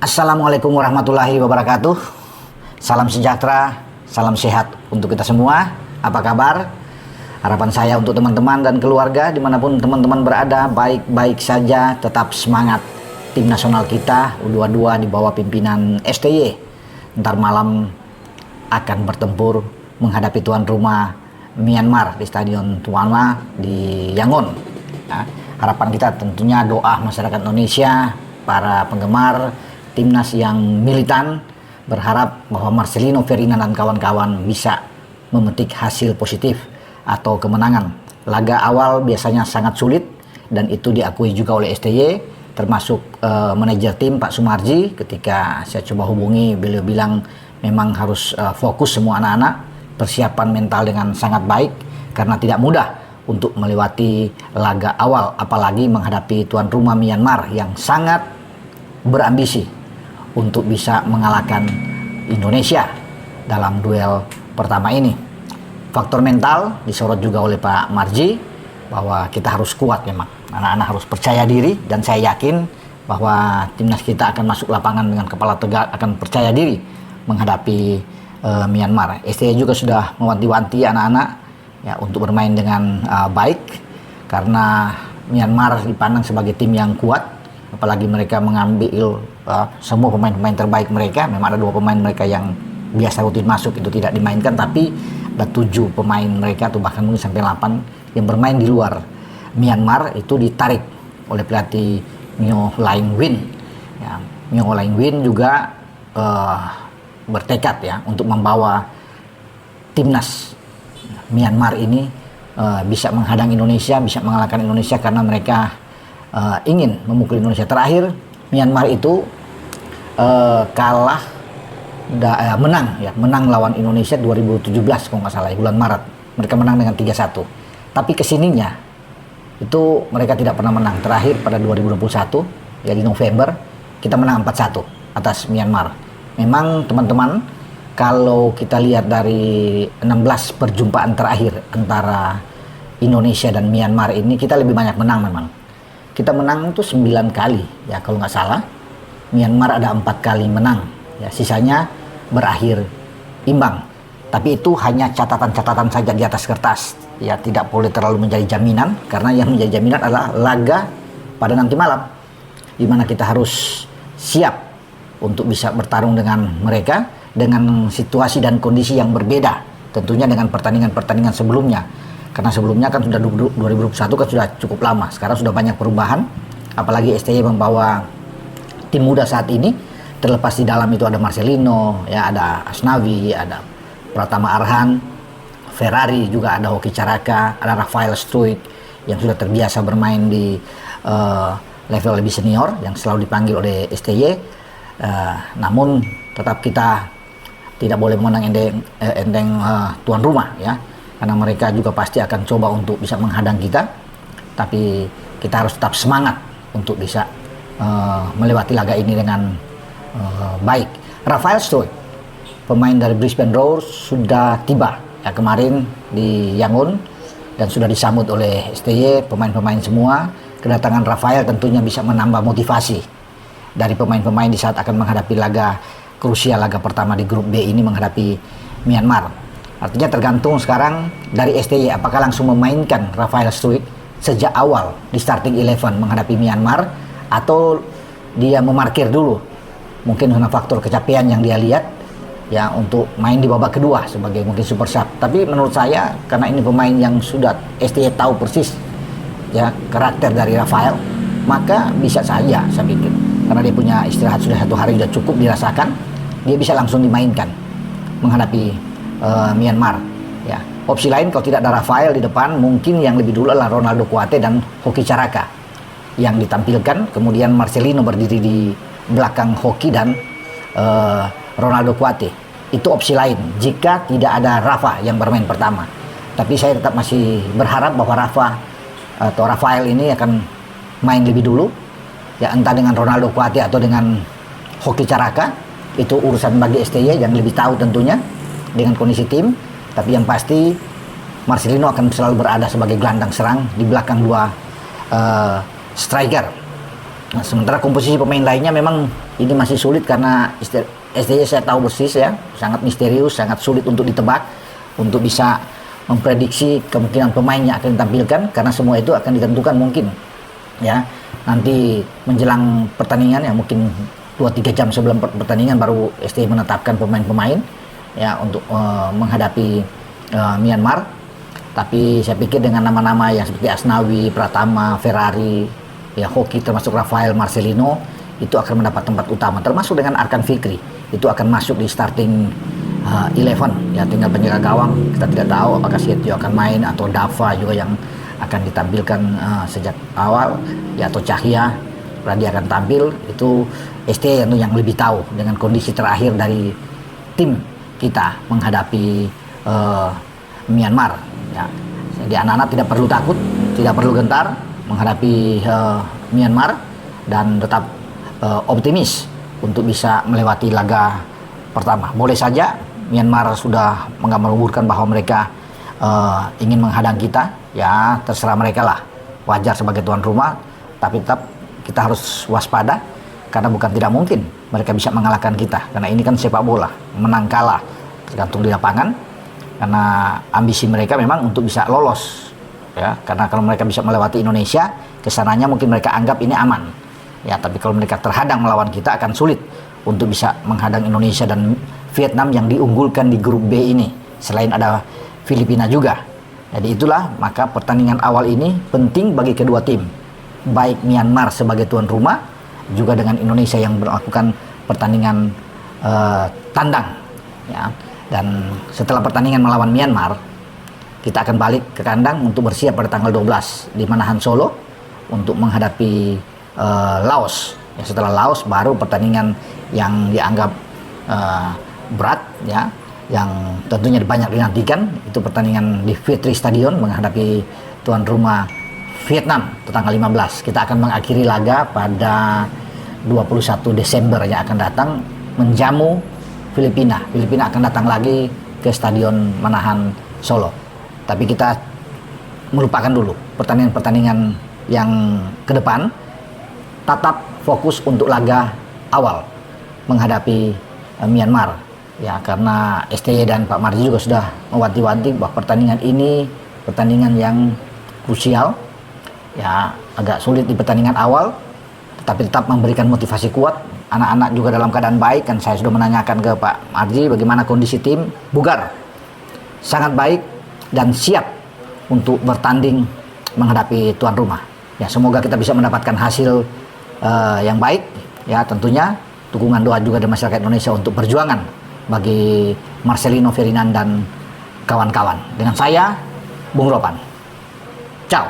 Assalamualaikum warahmatullahi wabarakatuh. Salam sejahtera, salam sehat untuk kita semua. Apa kabar? Harapan saya untuk teman-teman dan keluarga dimanapun teman-teman berada, baik-baik saja, tetap semangat. Tim nasional kita U22 di bawah pimpinan STY ntar malam akan bertempur menghadapi tuan rumah Myanmar di Stadion Tuan Ma di Yangon. Nah, harapan kita tentunya doa masyarakat Indonesia, para penggemar timnas yang militan, berharap bahwa Marcelino Ferdinand dan kawan-kawan bisa memetik hasil positif atau kemenangan. Laga awal biasanya sangat sulit dan itu diakui juga oleh STY, termasuk manajer tim Pak Sumarji. Ketika saya coba hubungi, beliau bilang memang harus fokus semua anak-anak, persiapan mental dengan sangat baik karena tidak mudah untuk melewati laga awal, apalagi menghadapi tuan rumah Myanmar yang sangat berambisi untuk bisa mengalahkan Indonesia dalam duel pertama ini. Faktor mental disorot juga oleh Pak Marji bahwa kita harus kuat memang. Anak-anak harus percaya diri dan saya yakin bahwa timnas kita akan masuk lapangan dengan kepala tegak, akan percaya diri menghadapi Myanmar. STY juga sudah mewanti-wanti anak-anak ya untuk bermain dengan baik karena Myanmar dipandang sebagai tim yang kuat, apalagi mereka mengambil semua pemain-pemain terbaik mereka. Memang ada 2 pemain mereka yang biasa rutin masuk itu tidak dimainkan, tapi ada 7 pemain mereka atau bahkan mungkin sampai 8 yang bermain di luar Myanmar itu ditarik oleh pelatih Myo Laing Win. Ya, Myo Laing Win juga bertekad ya untuk membawa timnas Myanmar ini bisa menghadang Indonesia, bisa mengalahkan Indonesia karena mereka ingin memukul Indonesia. Terakhir Myanmar itu menang lawan Indonesia 2017 kalau nggak salah ya, bulan Maret mereka menang dengan 3-1. Tapi kesininya itu mereka tidak pernah menang. Terakhir pada 2021 ya di November kita menang 4-1 atas Myanmar. Memang teman-teman, kalau kita lihat dari 16 perjumpaan terakhir antara Indonesia dan Myanmar ini, kita lebih banyak menang memang. Kita menang itu 9 kali ya kalau nggak salah. Myanmar ada 4 kali menang ya, sisanya berakhir imbang. Tapi itu hanya catatan-catatan saja di atas kertas ya, tidak boleh terlalu menjadi jaminan, karena yang menjadi jaminan adalah laga pada nanti malam, di mana kita harus siap untuk bisa bertarung dengan mereka dengan situasi dan kondisi yang berbeda tentunya dengan pertandingan-pertandingan sebelumnya. Karena sebelumnya kan sudah 2021 kan sudah cukup lama, sekarang sudah banyak perubahan, apalagi STY membawa tim muda saat ini. Terlepas di dalam itu ada Marcelino, ya ada Asnawi, ada Pratama Arhan, Ferrari, juga ada Hoki Caraka, ada Rafael Struijk yang sudah terbiasa bermain di level lebih senior yang selalu dipanggil oleh STY. Namun tetap kita tidak boleh menang enteng tuan rumah ya, karena mereka juga pasti akan coba untuk bisa menghadang kita, tapi kita harus tetap semangat untuk bisa melewati laga ini dengan baik. Rafael Struijk, pemain dari Brisbane Roar, sudah tiba ya kemarin di Yangon dan sudah disambut oleh STY, pemain-pemain semua. Kedatangan Rafael tentunya bisa menambah motivasi dari pemain-pemain di saat akan menghadapi laga krusial, laga pertama di grup B ini menghadapi Myanmar. Artinya tergantung sekarang dari STY apakah langsung memainkan Rafael Struijk sejak awal di starting 11 menghadapi Myanmar, atau dia memarkir dulu, mungkin karena faktor kecapean yang dia lihat ya, untuk main di babak kedua sebagai mungkin super sub. Tapi menurut saya karena ini pemain yang sudah STY tahu persis ya karakter dari Rafael, maka bisa saja saya pikir, karena dia punya istirahat sudah 1 hari sudah cukup dirasakan, dia bisa langsung dimainkan menghadapi Myanmar ya. Opsi lain kalau tidak ada Rafael di depan, mungkin yang lebih dulu adalah Ronaldo Kouate dan Hoki Caraka yang ditampilkan, kemudian Marcelino berdiri di belakang Hoki dan Ronaldo Kouate. Itu opsi lain jika tidak ada Rafa yang bermain pertama. Tapi saya tetap masih berharap bahwa Rafael ini akan main lebih dulu ya, entah dengan Ronaldo Kouate atau dengan Hoki Caraka. Itu urusan bagi STY yang lebih tahu tentunya dengan kondisi tim. Tapi yang pasti Marcelino akan selalu berada sebagai gelandang serang di belakang 2 striker. Nah, sementara komposisi pemain lainnya memang ini masih sulit karena STY saya tahu persis ya, sangat misterius, sangat sulit untuk ditebak, untuk bisa memprediksi kemungkinan pemain yang akan ditampilkan, karena semua itu akan ditentukan mungkin ya nanti menjelang pertandingan ya, mungkin 2-3 jam sebelum pertandingan baru STY menetapkan pemain-pemain ya untuk menghadapi Myanmar. Tapi saya pikir dengan nama-nama yang seperti Asnawi, Pratama, Ferrari, ya Hoki, termasuk Rafael Marcelino, itu akan mendapat tempat utama, termasuk dengan Arkan Fikri itu akan masuk di starting 11 ya, tinggal penjaga gawang kita tidak tahu apakah Setio akan main atau Dava juga yang akan ditampilkan sejak awal ya, atau Cahya dia akan tampil. Itu ST yang lebih tahu dengan kondisi terakhir dari tim kita menghadapi Myanmar ya. Jadi anak-anak tidak perlu takut, tidak perlu gentar menghadapi Myanmar, dan tetap optimis untuk bisa melewati laga pertama. Boleh saja Myanmar sudah menggambarkan bahwa mereka ingin menghadang kita, ya terserah mereka lah, wajar sebagai tuan rumah, tapi tetap kita harus waspada karena bukan tidak mungkin mereka bisa mengalahkan kita, karena ini kan sepak bola, menang kalah tergantung di lapangan, karena ambisi mereka memang untuk bisa lolos ya, karena kalau mereka bisa melewati Indonesia, kesananya mungkin mereka anggap ini aman ya, tapi kalau mereka terhadang melawan kita akan sulit untuk bisa menghadang Indonesia dan Vietnam yang diunggulkan di grup B ini, selain ada Filipina juga. Jadi itulah, maka pertandingan awal ini penting bagi kedua tim, baik Myanmar sebagai tuan rumah juga dengan Indonesia yang melakukan pertandingan tandang ya. Dan setelah pertandingan melawan Myanmar, kita akan balik ke kandang untuk bersiap pada tanggal 12 di Manahan Solo untuk menghadapi Laos ya. Setelah Laos baru pertandingan yang dianggap berat ya, yang tentunya banyak dinantikan, itu pertandingan di Vietri Stadion menghadapi tuan rumah Vietnam tanggal 15. Kita akan mengakhiri laga pada 21 Desember yang akan datang menjamu Filipina. Filipina akan datang lagi ke Stadion Manahan Solo. Tapi kita melupakan dulu pertandingan-pertandingan yang ke depan, tetap fokus untuk laga awal menghadapi Myanmar ya, karena STY dan Pak Marji juga sudah mewanti-wanti bahwa pertandingan ini pertandingan yang krusial ya, agak sulit di pertandingan awal, tapi tetap memberikan motivasi kuat. Anak-anak juga dalam keadaan baik, kan saya sudah menanyakan ke Pak Marji bagaimana kondisi tim, bugar, sangat baik dan siap untuk bertanding menghadapi tuan rumah ya. Semoga kita bisa mendapatkan hasil yang baik ya, tentunya dukungan doa juga dari masyarakat Indonesia untuk perjuangan bagi Marcelino Ferdinand dan kawan-kawan. Dengan saya Bung Ropan, ciao.